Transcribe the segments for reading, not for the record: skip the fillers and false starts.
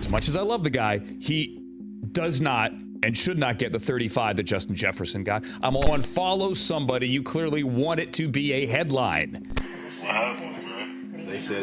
as much as I love the guy, he does not and should not get the 35 that Justin Jefferson got. I'm on follow somebody. You clearly want it to be a headline. What happened, bro? They said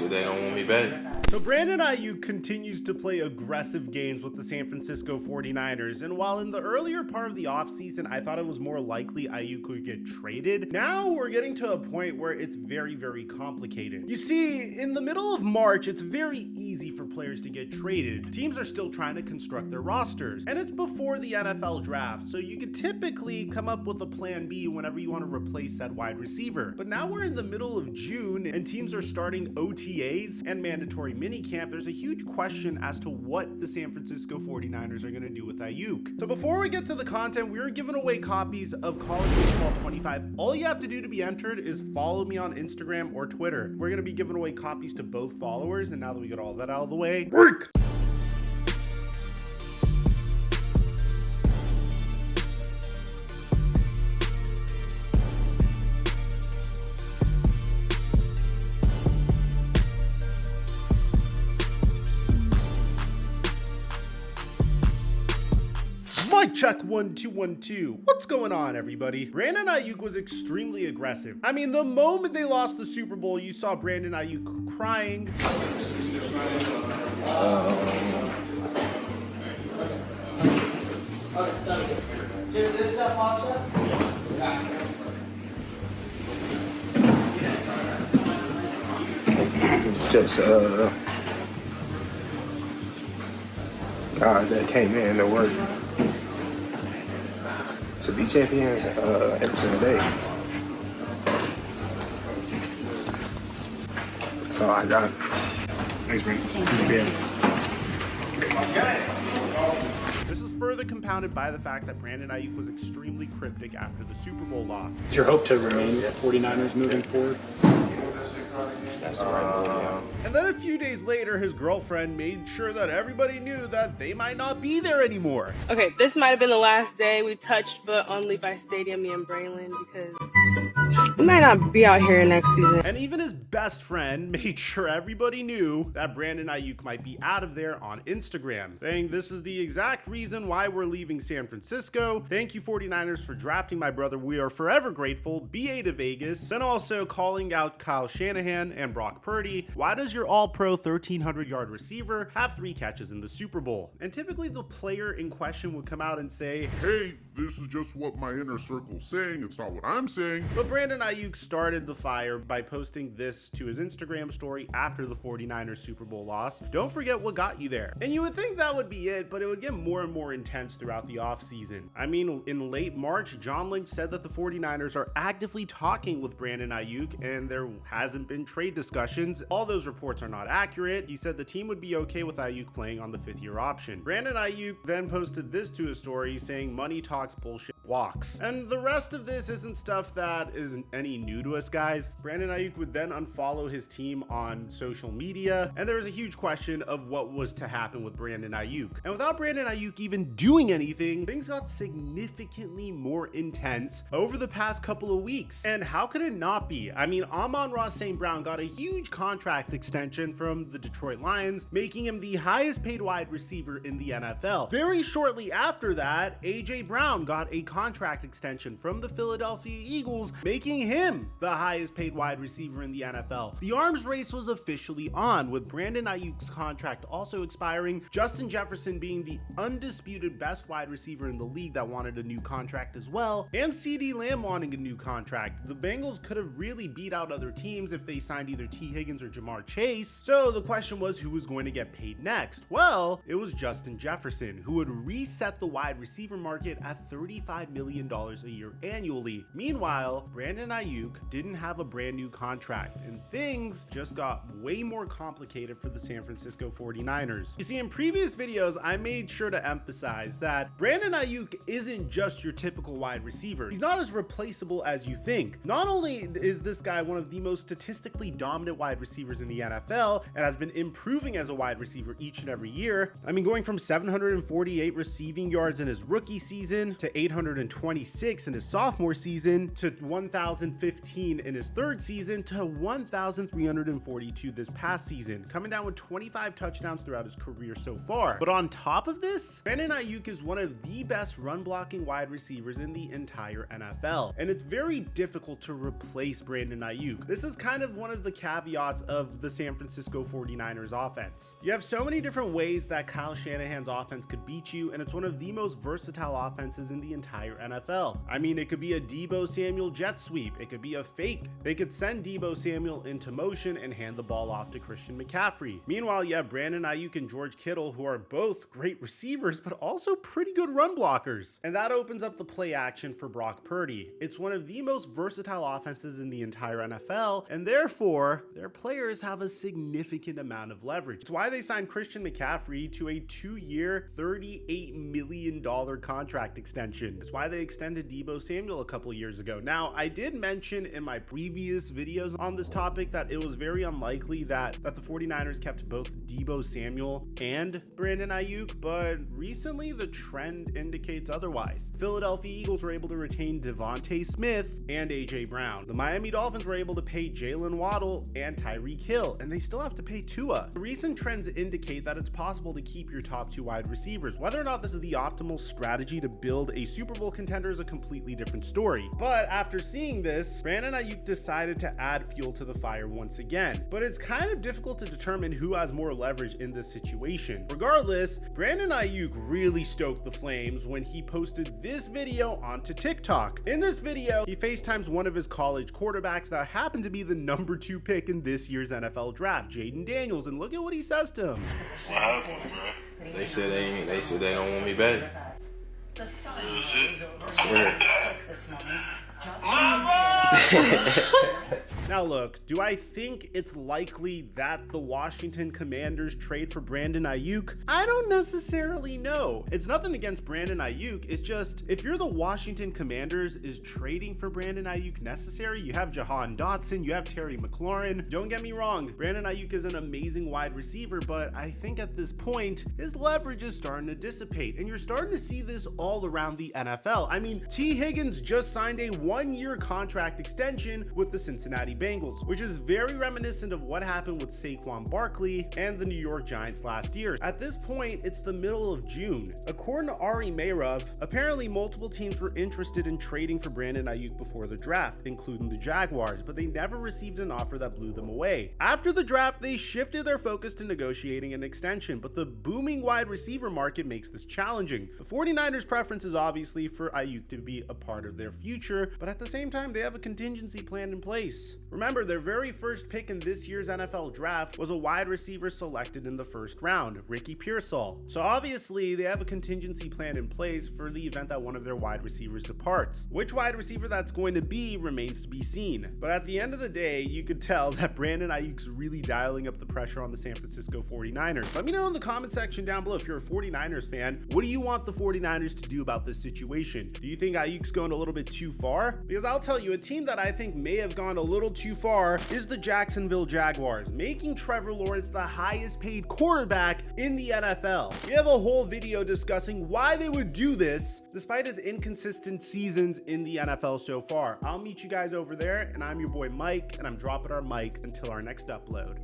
they don't want me back. So Brandon Aiyuk continues to play aggressive games with the San Francisco 49ers, and while in the earlier part of the offseason I thought it was more likely Aiyuk could get traded, now we're getting to a point where it's very, very complicated. You see, in the middle of March, it's very easy for players to get traded. Teams are still trying to construct their rosters, and it's before the NFL draft, so you could typically come up with a plan B whenever you want to replace that wide receiver. But now we're in the middle of June, and teams are starting OTAs and mandatory minicamp. There's a huge question as to what the San Francisco 49ers are going to do with Aiyuk. So before we get to the content, we're giving away copies of College Baseball 25. All you have to do to be entered is follow me on Instagram or Twitter. We're going to be giving away copies to both followers, and now that we got all that out of the way, work! Mic check 1 2 1 2. What's going on, everybody? Brandon Aiyuk was extremely aggressive. I mean, the moment they lost the Super Bowl, you saw Brandon Aiyuk crying. Just guys that came in to work to be champions every single day. That's all I got. Thanks, Brandon. This is further compounded by the fact that Brandon Aiyuk was extremely cryptic after the Super Bowl loss. Is your hope to remain 49ers moving forward? That's the right move, yeah. And then a few days later, his girlfriend made sure that everybody knew that they might not be there anymore. Okay, this might have been the last day we touched foot on Levi Stadium, me and Braylon, because we might not be out here next season. And even his best friend made sure everybody knew that Brandon Aiyuk might be out of there on Instagram, saying this is the exact reason why we're leaving San Francisco. Thank you 49ers for drafting my brother. We are forever grateful. BA to Vegas. Then also calling out Kyle Shanahan and Brock Purdy. Why does your all-pro 1,300-yard receiver have 3 catches in the Super Bowl? And typically the player in question would come out and say, hey, this is just what my inner circle's saying. It's not what I'm saying. But Brandon Aiyuk started the fire by posting this to his Instagram story after the 49ers Super Bowl loss. Don't forget what got you there. And you would think that would be it, but it would get more and more intense throughout the offseason. I mean, in late March, John Lynch said that the 49ers are actively talking with Brandon Aiyuk, and there hasn't been trade discussions. All those reports are not accurate. He said the team would be okay with Aiyuk playing on the 5th-year option. Brandon Aiyuk then posted this to his story saying money talks, bullshit walks. And the rest of this isn't stuff that isn't any new to us, guys. Brandon Aiyuk would then unfollow his team on social media, and there was a huge question of what was to happen with Brandon Aiyuk. And without Brandon Aiyuk even doing anything, things got significantly more intense over the past couple of weeks. And how could it not be? I mean, Amon-Ra St. Brown got a huge contract extension from the Detroit Lions, making him the highest paid wide receiver in the NFL. Very shortly after that, AJ Brown got a contract extension from the Philadelphia Eagles, making him the highest paid wide receiver in the NFL. The arms race was officially on, with Brandon Aiyuk's contract also expiring, Justin Jefferson being the undisputed best wide receiver in the league that wanted a new contract as well, and CeeDee Lamb wanting a new contract. The Bengals could have really beat out other teams if they signed either T. Higgins or Jamar Chase, so the question was who was going to get paid next. Well, it was Justin Jefferson, who would reset the wide receiver market at $35 million a year annually. Meanwhile, Brandon Aiyuk didn't have a brand new contract, and things just got way more complicated for the San Francisco 49ers. You see, in previous videos, I made sure to emphasize that Brandon Aiyuk isn't just your typical wide receiver. He's not as replaceable as you think. Not only is this guy one of the most statistically dominant wide receivers in the NFL and has been improving as a wide receiver each and every year. I mean, going from 748 receiving yards in his rookie season to 1,326 in his sophomore season to 1,015 in his third season to 1,342 this past season, coming down with 25 touchdowns throughout his career so far. But on top of this, Brandon Aiyuk is one of the best run blocking wide receivers in the entire NFL, and it's very difficult to replace Brandon Aiyuk. This is kind of one of the caveats of the San Francisco 49ers offense. You have so many different ways that Kyle Shanahan's offense could beat you, and it's one of the most versatile offenses in the entire NFL. I mean, it could be a Deebo Samuel jet sweep, it could be a fake. They could send Deebo Samuel into motion and hand the ball off to Christian McCaffrey. Meanwhile, you have Brandon Aiyuk and George Kittle, who are both great receivers, but also pretty good run blockers. And that opens up the play action for Brock Purdy. It's one of the most versatile offenses in the entire NFL, and therefore, their players have a significant amount of leverage. It's why they signed Christian McCaffrey to a 2-year, $38 million contract extension. It's why they extended Deebo Samuel a couple years ago. Now, I did mention in my previous videos on this topic that it was very unlikely that the 49ers kept both Deebo Samuel and Brandon Aiyuk, but recently the trend indicates otherwise. Philadelphia Eagles were able to retain Devontae Smith and AJ Brown. The Miami Dolphins were able to pay Jalen Waddle and Tyreek Hill, and they still have to pay Tua. The recent trends indicate that it's possible to keep your top 2 wide receivers. Whether or not this is the optimal strategy to build a Super Bowl contender is a completely different story. But after seeing this, Brandon Aiyuk decided to add fuel to the fire once again. But it's kind of difficult to determine who has more leverage in this situation. Regardless, Brandon Aiyuk really stoked the flames when he posted this video onto TikTok. In this video, he FaceTimes one of his college quarterbacks that happened to be the number 2 pick in this year's NFL draft, Jaden Daniels, and look at what he says to him. What happened, bro? They said they don't want me back. I swear. Now look, do I think it's likely that the Washington Commanders trade for Brandon Aiyuk? I don't necessarily know. It's nothing against Brandon Aiyuk, it's just, if you're the Washington Commanders, is trading for Brandon Aiyuk necessary? You have Jahan Dotson, you have Terry McLaurin. Don't get me wrong, Brandon Aiyuk is an amazing wide receiver, but I think at this point, his leverage is starting to dissipate, and you're starting to see this all around the NFL. I mean, T. Higgins just signed a 1-year contract extension with the Cincinnati Bengals, which is very reminiscent of what happened with Saquon Barkley and the New York Giants last year. At this point, it's the middle of June. According to Ari Meirov, apparently multiple teams were interested in trading for Brandon Aiyuk before the draft, including the Jaguars, but they never received an offer that blew them away. After the draft, they shifted their focus to negotiating an extension, but the booming wide receiver market makes this challenging. The 49ers' preference is obviously for Aiyuk to be a part of their future, but at the same time, they have a contingency plan in place. Remember, their very first pick in this year's NFL draft was a wide receiver selected in the first round, Ricky Pearsall. So obviously, they have a contingency plan in place for the event that one of their wide receivers departs. Which wide receiver that's going to be remains to be seen. But at the end of the day, you could tell that Brandon Aiyuk's really dialing up the pressure on the San Francisco 49ers. Let me know in the comment section down below if you're a 49ers fan, what do you want the 49ers to do about this situation? Do you think Aiyuk's going a little bit too far? Because I'll tell you, a team that I think may have gone a little too far is the Jacksonville Jaguars, making Trevor Lawrence the highest paid quarterback in the NFL. We have a whole video discussing why they would do this despite his inconsistent seasons in the NFL so far. I'll meet you guys over there, and I'm your boy Mike, and I'm dropping our mic until our next upload.